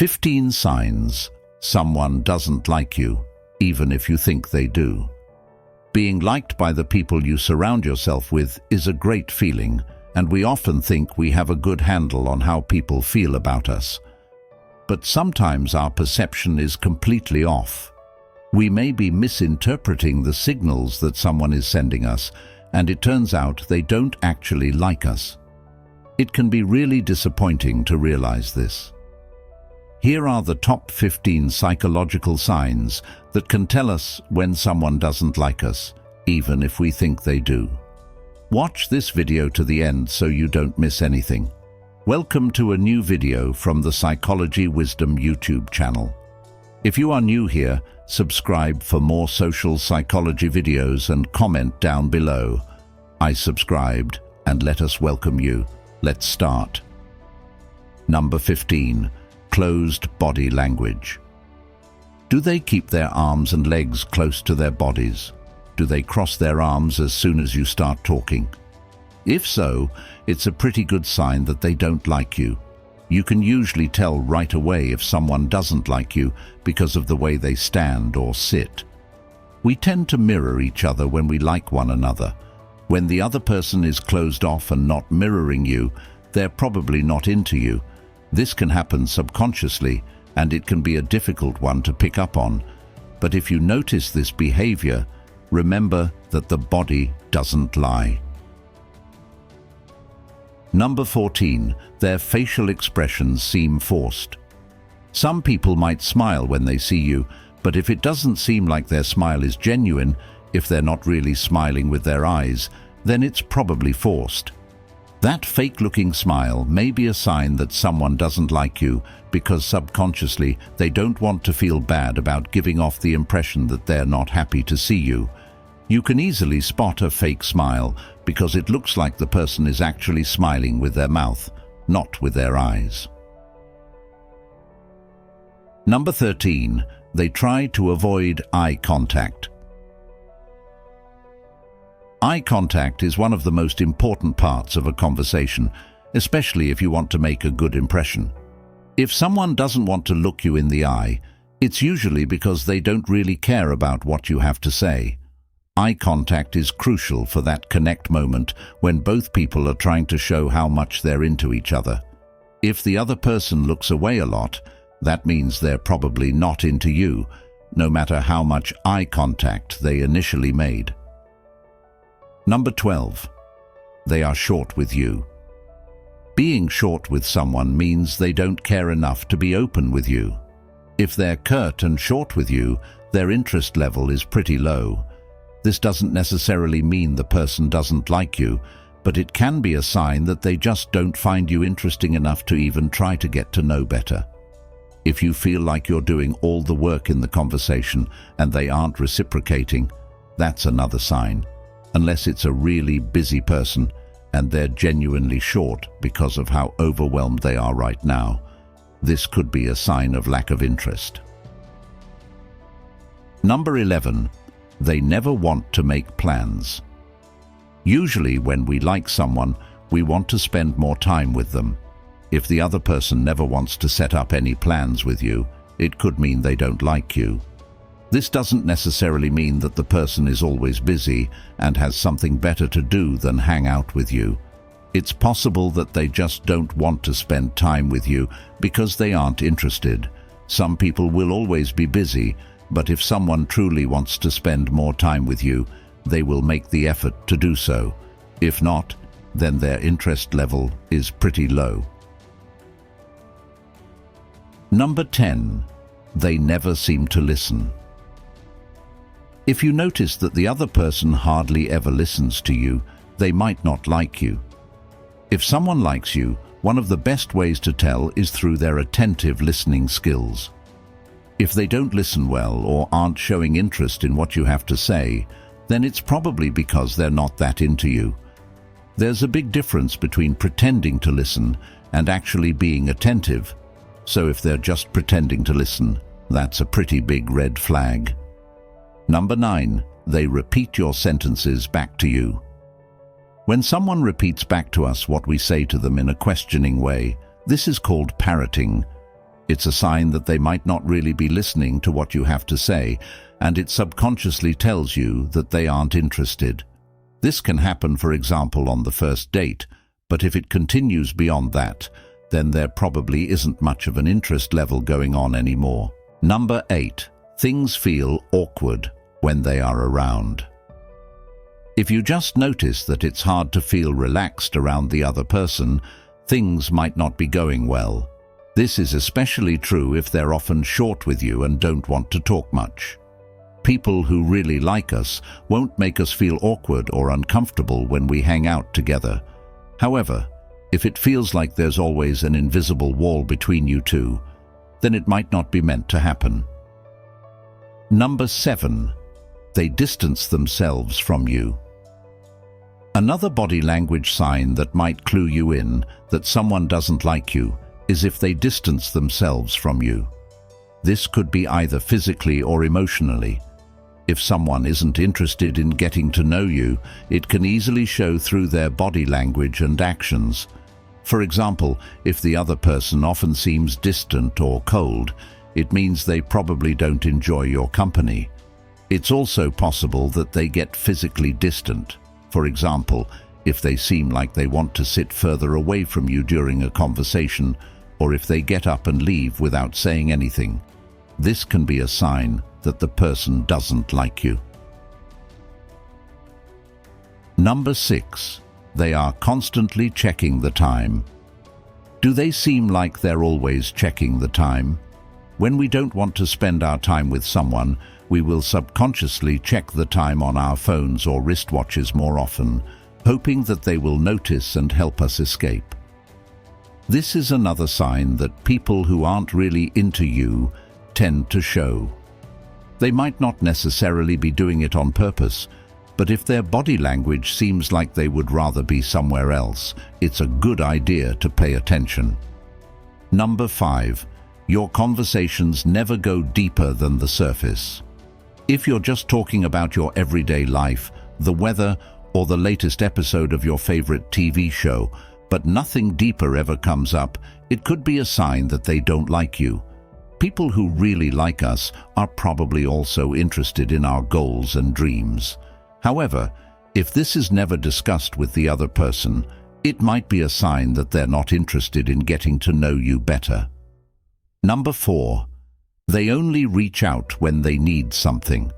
15 signs someone doesn't like you, even if you think they do. Being liked by the people you surround yourself with is a great feeling, and we often think we have a good handle on how people feel about us. But sometimes our perception is completely off. We may be misinterpreting the signals that someone is sending us, and it turns out they don't actually like us. It can be really disappointing to realize this. Here are the top 15 psychological signs that can tell us when someone doesn't like us, even if we think they do. Watch this video to the end so you don't miss anything. Welcome to a new video from the Psychology Wisdom YouTube channel. If you are new here, subscribe for more social psychology videos and comment down below. I subscribed, and let us welcome you. Let's start. Number 15. Closed body language. Do they keep their arms and legs close to their bodies? Do they cross their arms as soon as you start talking? If so, it's a pretty good sign that they don't like you. You can usually tell right away if someone doesn't like you because of the way they stand or sit. We tend to mirror each other when we like one another. When the other person is closed off and not mirroring you, they're probably not into you. This can happen subconsciously, and it can be a difficult one to pick up on. But if you notice this behavior, remember that the body doesn't lie. Number 14. Their facial expressions seem forced. Some people might smile when they see you, but if it doesn't seem like their smile is genuine, if they're not really smiling with their eyes, then it's probably forced. That fake-looking smile may be a sign that someone doesn't like you because subconsciously they don't want to feel bad about giving off the impression that they're not happy to see you. You can easily spot a fake smile because it looks like the person is actually smiling with their mouth, not with their eyes. Number 13. They try to avoid eye contact. Eye contact is one of the most important parts of a conversation, especially if you want to make a good impression. If someone doesn't want to look you in the eye, it's usually because they don't really care about what you have to say. Eye contact is crucial for that connect moment when both people are trying to show how much they're into each other. If the other person looks away a lot, that means they're probably not into you, no matter how much eye contact they initially made. Number 12. They are short with you. Being short with someone means they don't care enough to be open with you. If they're curt and short with you, their interest level is pretty low. This doesn't necessarily mean the person doesn't like you, but it can be a sign that they just don't find you interesting enough to even try to get to know better. If you feel like you're doing all the work in the conversation and they aren't reciprocating, that's another sign. Unless it's a really busy person and they're genuinely short because of how overwhelmed they are right now, this could be a sign of lack of interest. Number 11. They never want to make plans. Usually when we like someone, we want to spend more time with them. If the other person never wants to set up any plans with you, it could mean they don't like you. This doesn't necessarily mean that the person is always busy and has something better to do than hang out with you. It's possible that they just don't want to spend time with you because they aren't interested. Some people will always be busy, but if someone truly wants to spend more time with you, they will make the effort to do so. If not, then their interest level is pretty low. Number 10. They never seem to listen. If you notice that the other person hardly ever listens to you, they might not like you. If someone likes you, one of the best ways to tell is through their attentive listening skills. If they don't listen well or aren't showing interest in what you have to say, then it's probably because they're not that into you. There's a big difference between pretending to listen and actually being attentive. So if they're just pretending to listen, that's a pretty big red flag. Number 9. They repeat your sentences back to you. When someone repeats back to us what we say to them in a questioning way, this is called parroting. It's a sign that they might not really be listening to what you have to say, and it subconsciously tells you that they aren't interested. This can happen, for example, on the first date, but if it continues beyond that, then there probably isn't much of an interest level going on anymore. Number 8. Things feel awkward when they are around. If you just notice that it's hard to feel relaxed around the other person, things might not be going well. This is especially true if they're often short with you and don't want to talk much. People who really like us won't make us feel awkward or uncomfortable when we hang out together. However, if it feels like there's always an invisible wall between you two, then it might not be meant to happen. Number 7. They distance themselves from you. Another body language sign that might clue you in that someone doesn't like you is if they distance themselves from you. This could be either physically or emotionally. If someone isn't interested in getting to know you, it can easily show through their body language and actions. For example, if the other person often seems distant or cold, it means they probably don't enjoy your company. It's also possible that they get physically distant. For example, if they seem like they want to sit further away from you during a conversation, or if they get up and leave without saying anything. This can be a sign that the person doesn't like you. Number 6. They are constantly checking the time. Do they seem like they're always checking the time? When we don't want to spend our time with someone, we will subconsciously check the time on our phones or wristwatches more often, hoping that they will notice and help us escape. This is another sign that people who aren't really into you tend to show. They might not necessarily be doing it on purpose, but if their body language seems like they would rather be somewhere else, it's a good idea to pay attention. Number 5. Your conversations never go deeper than the surface. If you're just talking about your everyday life, the weather, or the latest episode of your favorite TV show, but nothing deeper ever comes up, it could be a sign that they don't like you. People who really like us are probably also interested in our goals and dreams. However, if this is never discussed with the other person, it might be a sign that they're not interested in getting to know you better. Number 4. They only reach out when they need something.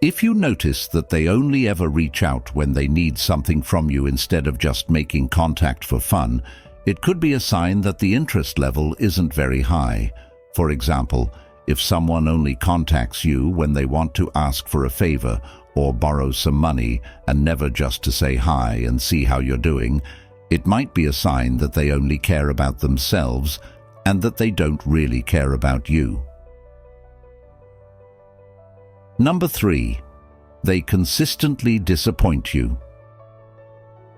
If you notice that they only ever reach out when they need something from you instead of just making contact for fun, it could be a sign that the interest level isn't very high. For example, if someone only contacts you when they want to ask for a favor or borrow some money and never just to say hi and see how you're doing, it might be a sign that they only care about themselves and that they don't really care about you. Number 3. They consistently disappoint you.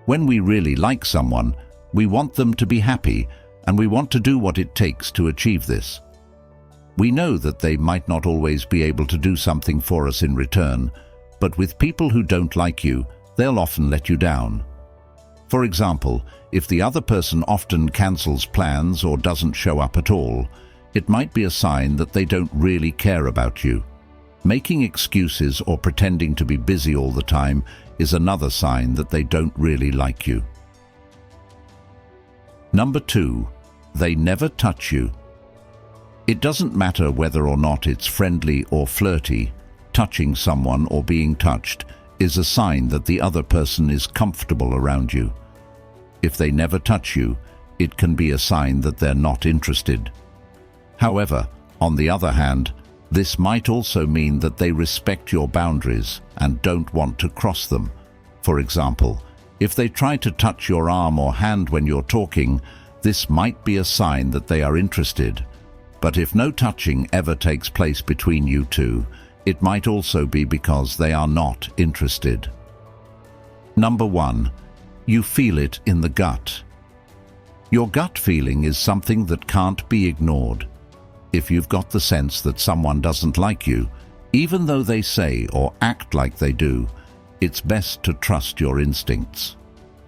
When we really like someone, we want them to be happy, and we want to do what it takes to achieve this. We know that they might not always be able to do something for us in return, but with people who don't like you, they'll often let you down. For example, if the other person often cancels plans or doesn't show up at all, it might be a sign that they don't really care about you. Making excuses or pretending to be busy all the time is another sign that they don't really like you. Number 2. They never touch you. It doesn't matter whether or not it's friendly or flirty, touching someone or being touched is a sign that the other person is comfortable around you. If they never touch you, it can be a sign that they're not interested. However, on the other hand, this might also mean that they respect your boundaries and don't want to cross them. For example, if they try to touch your arm or hand when you're talking, this might be a sign that they are interested. But if no touching ever takes place between you two, it might also be because they are not interested. Number 1. You feel it in the gut. Your gut feeling is something that can't be ignored. If you've got the sense that someone doesn't like you, even though they say or act like they do, it's best to trust your instincts.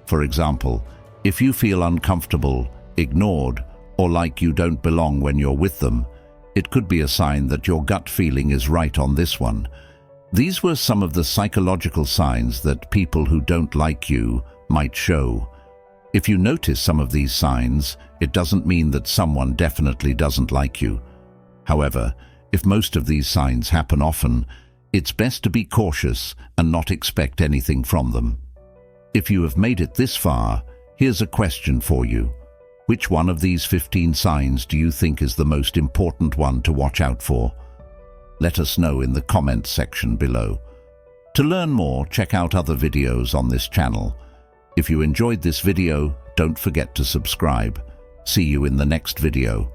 For example, if you feel uncomfortable, ignored, or like you don't belong when you're with them, it could be a sign that your gut feeling is right on this one. These were some of the psychological signs that people who don't like you might show. If you notice some of these signs, it doesn't mean that someone definitely doesn't like you. However, if most of these signs happen often, it's best to be cautious and not expect anything from them. If you have made it this far, here's a question for you. Which one of these 15 signs do you think is the most important one to watch out for? Let us know in the comments section below. To learn more, check out other videos on this channel. If you enjoyed this video, don't forget to subscribe. See you in the next video.